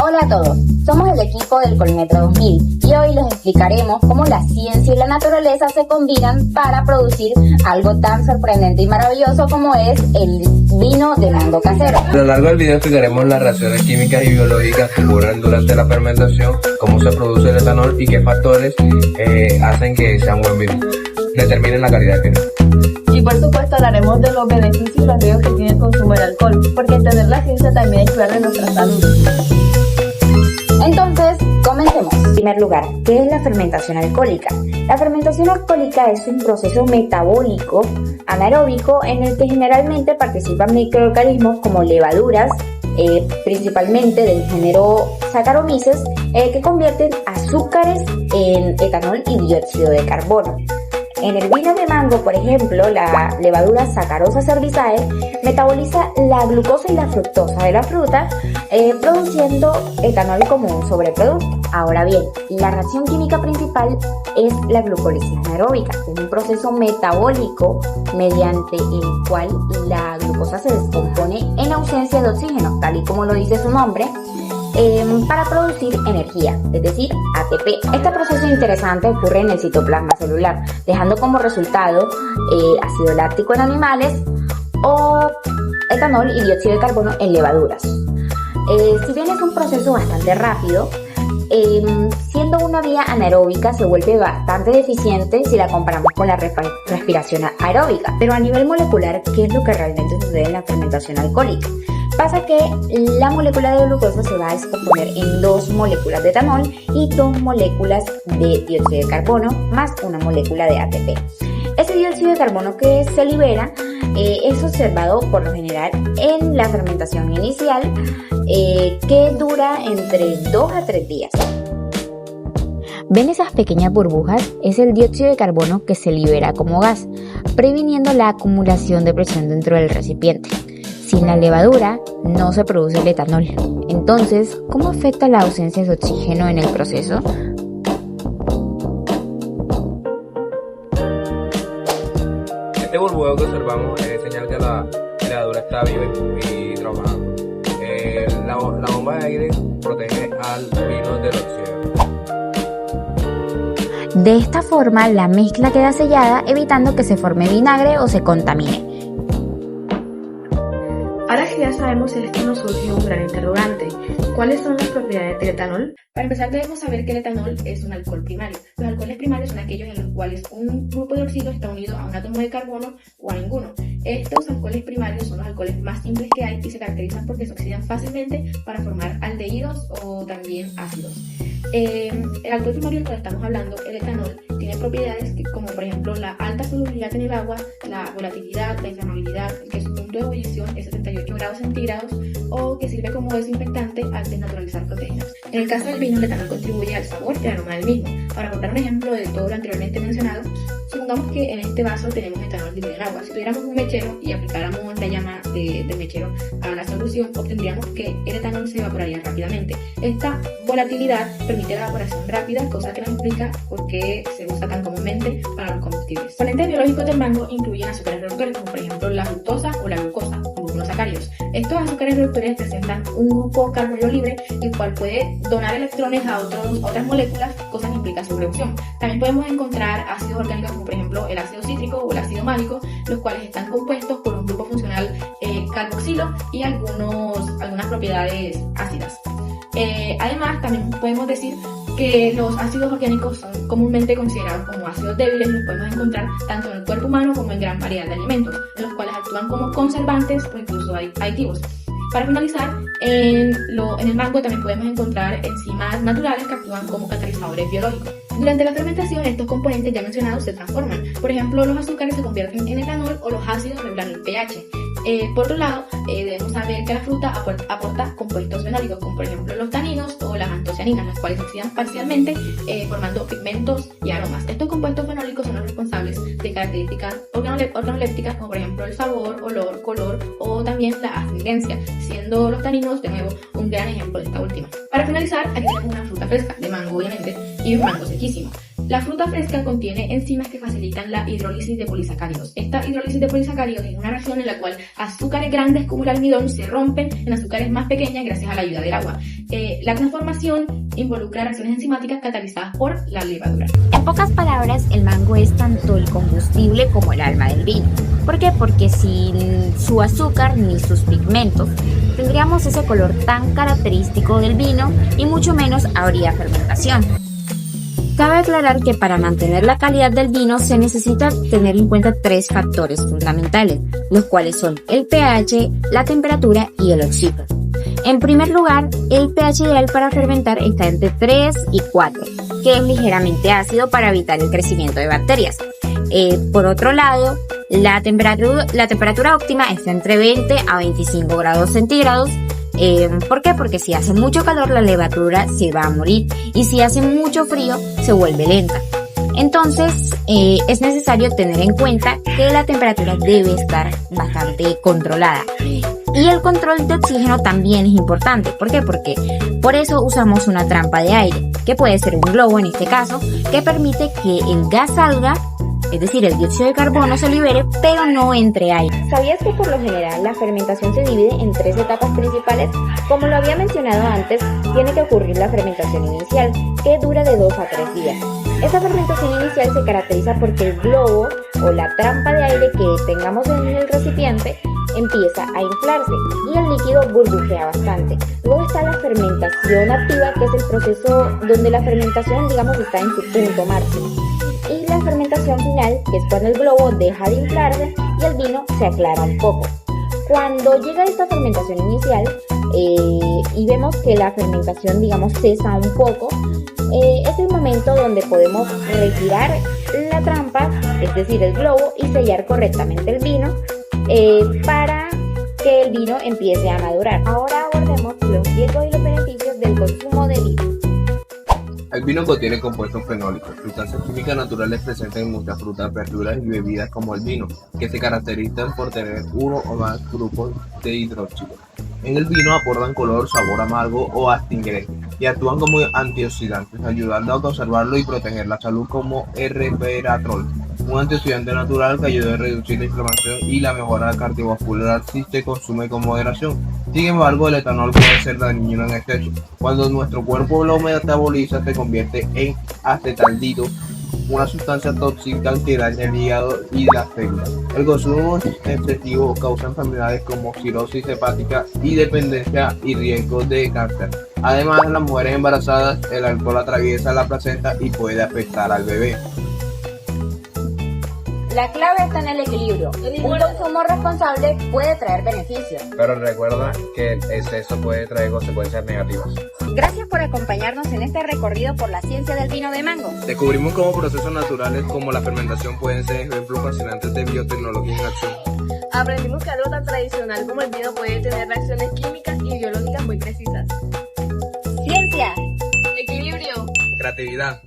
Hola a todos, somos el equipo del Colmetro 2000 y hoy les explicaremos cómo la ciencia y la naturaleza se combinan para producir algo tan sorprendente y maravilloso como es el vino de mango casero. A lo largo del video explicaremos las reacciones químicas y biológicas que ocurren durante la fermentación, cómo se produce el etanol y qué factores hacen que sea un buen vino. Determinen la calidad del vino. Y por supuesto hablaremos de los beneficios y los riesgos que tiene el consumo del alcohol, porque entender la ciencia también es cuidar de nuestra salud. Entonces, comencemos. En primer lugar, ¿qué es la fermentación alcohólica? La fermentación alcohólica es un proceso metabólico anaeróbico en el que generalmente participan microorganismos como levaduras, principalmente del género Saccharomyces, que convierten azúcares en etanol y dióxido de carbono. En el vino de mango, por ejemplo, la levadura Saccharomyces cerevisiae metaboliza la glucosa y la fructosa de la fruta, produciendo etanol como un sobreproducto. Ahora bien, la reacción química principal es la glucólisis anaeróbica, que es un proceso metabólico mediante el cual la glucosa se descompone en ausencia de oxígeno, tal y como lo dice su nombre, para producir energía, es decir, ATP. Este proceso interesante ocurre en el citoplasma celular, dejando como resultado ácido láctico en animales o etanol y dióxido de carbono en levaduras. Si bien es un proceso bastante rápido, siendo una vía anaeróbica se vuelve bastante deficiente si la comparamos con la respiración aeróbica. Pero a nivel molecular, ¿qué es lo que realmente sucede en la fermentación alcohólica? Pasa que la molécula de glucosa se va a descomponer en 2 moléculas de etanol y 2 moléculas de dióxido de carbono más una molécula de ATP. Ese dióxido de carbono que se libera es observado por lo general en la fermentación inicial, que dura entre 2 a 3 días. ¿Ven esas pequeñas burbujas? Es el dióxido de carbono que se libera como gas, previniendo la acumulación de presión dentro del recipiente. Sin la levadura no se produce el etanol. Entonces, ¿cómo afecta la ausencia de oxígeno en el proceso? Este burbujeo que observamos es señal que la levadura está viva y trabajando. La bomba de aire protege al vino del oxígeno. De esta forma, la mezcla queda sellada, evitando que se forme vinagre o se contamine. Ahora que ya sabemos esto, nos surge un gran interrogante. ¿Cuáles son las propiedades del etanol? Para empezar, debemos saber que el etanol es un alcohol primario. Los alcoholes primarios son aquellos en los cuales un grupo de oxígeno está unido a un átomo de carbono o a ninguno. Estos alcoholes primarios son los alcoholes más simples que hay y se caracterizan porque se oxidan fácilmente para formar aldehídos o también ácidos. El alcohol primario del cual estamos hablando, el etanol, tiene propiedades como por ejemplo la alta solubilidad en el agua, la volatilidad, la inflamabilidad, que su punto de ebullición es 78 grados centígrados o que sirve como desinfectante al desnaturalizar proteínas. En el caso del vino, el etanol contribuye al sabor y al aroma del mismo. Para contar un ejemplo de todo lo anteriormente mencionado, supongamos que en este vaso tenemos etanol diluido en agua. Si tuviéramos un mechero y aplicáramos la llama del mechero a la solución, obtendríamos que el etanol se evaporaría rápidamente. Esta volatilidad permite la evaporación rápida, cosa que nos explica por qué se usa tan comúnmente para los combustibles. Componentes biológicos del mango incluyen azúcares reductores, como por ejemplo la fructosa o la glucosa, gluconosacáridos. Estos azúcares reductores presentan un grupo carbonilo libre, el cual puede donar electrones a otras moléculas, cosa que implica su reducción. También podemos encontrar ácidos orgánicos como por ejemplo el ácido cítrico o el ácido málico, los cuales están compuestos por un grupo funcional carboxilo y algunas propiedades ácidas. Además, también podemos decir que los ácidos orgánicos son comúnmente considerados como ácidos débiles y los podemos encontrar tanto en el cuerpo humano como en gran variedad de alimentos, en los cuales actúan como conservantes o incluso aditivos. Para finalizar, en el mango también podemos encontrar enzimas naturales que actúan como catalizadores biológicos. Durante la fermentación, estos componentes ya mencionados se transforman. Por ejemplo, los azúcares se convierten en etanol o los ácidos regulan el pH. Por otro lado, debemos saber que la fruta aporta compuestos fenólicos, como por ejemplo los taninos o las antocianinas, las cuales se oxidan parcialmente formando pigmentos y aromas. Estos compuestos fenólicos son los responsables de características organolépticas, como por ejemplo el sabor, olor, color o también la astringencia, siendo los taninos de nuevo un gran ejemplo de esta última. Para finalizar, aquí tenemos una fruta fresca de mango obviamente y un mango sequísimo. La fruta fresca contiene enzimas que facilitan la hidrólisis de polisacáridos. Esta hidrólisis de polisacáridos es una reacción en la cual azúcares grandes como el almidón se rompen en azúcares más pequeñas gracias a la ayuda del agua. La transformación involucra reacciones enzimáticas catalizadas por la levadura. En pocas palabras, el mango es tanto el combustible como el alma del vino. ¿Por qué? Porque sin su azúcar ni sus pigmentos tendríamos ese color tan característico del vino y mucho menos habría fermentación. Cabe aclarar que para mantener la calidad del vino se necesita tener en cuenta 3 factores fundamentales, los cuales son el pH, la temperatura y el oxígeno. En primer lugar, el pH ideal para fermentar está entre 3 y 4, que es ligeramente ácido para evitar el crecimiento de bacterias. Por otro lado, la temperatura óptima está entre 20 a 25 grados centígrados. ¿Por qué? Porque si hace mucho calor la levadura se va a morir y si hace mucho frío se vuelve lenta. Entonces es necesario tener en cuenta que la temperatura debe estar bastante controlada. Y el control de oxígeno también es importante. ¿Por qué? Porque por eso usamos una trampa de aire, que puede ser un globo en este caso, que permite que el gas salga, es decir, el dióxido de carbono se libere, pero no entre aire. ¿Sabías que por lo general la fermentación se divide en 3 etapas principales? Como lo había mencionado antes, tiene que ocurrir la fermentación inicial, que dura de 2 a 3 días. Esta fermentación inicial se caracteriza porque el globo o la trampa de aire que tengamos en el recipiente empieza a inflarse y el líquido burbujea bastante. Luego está la fermentación activa, que es el proceso donde la fermentación, está en su punto máximo. Y la fermentación final, que es cuando el globo deja de inflarse y el vino se aclara un poco. Cuando llega esta fermentación inicial y vemos que la fermentación, cesa un poco, es el momento donde podemos retirar la trampa, es decir, el globo, y sellar correctamente el vino para que el vino empiece a madurar. Ahora abordemos los riesgos y los beneficios del consumo de vino. El vino contiene compuestos fenólicos, sustancias químicas naturales presentes en muchas frutas, verduras y bebidas como el vino, que se caracterizan por tener uno o más grupos de hidróxido. En el vino aportan color, sabor amargo o astringente y actúan como antioxidantes, ayudando a conservarlo y proteger la salud, como resveratrol, un antioxidante natural que ayuda a reducir la inflamación y la mejora cardiovascular si se consume con moderación. Sin embargo, el etanol puede ser dañino en exceso. Cuando nuestro cuerpo lo metaboliza, se convierte en acetaldehído, una sustancia tóxica que daña el hígado y las células. El consumo excesivo causa enfermedades como cirrosis hepática y dependencia y riesgo de cáncer. Además, en las mujeres embarazadas, el alcohol atraviesa la placenta y puede afectar al bebé. La clave está en el equilibrio. Un consumo responsable puede traer beneficios. Pero recuerda que el exceso puede traer consecuencias negativas. Gracias por acompañarnos en este recorrido por la ciencia del vino de mango. Descubrimos cómo procesos naturales como la fermentación pueden ser ejemplos fascinantes de biotecnología en acción. Aprendimos que algo tan tradicional como el vino puede tener reacciones químicas y biológicas muy precisas. Ciencia, Equilibrio. Creatividad.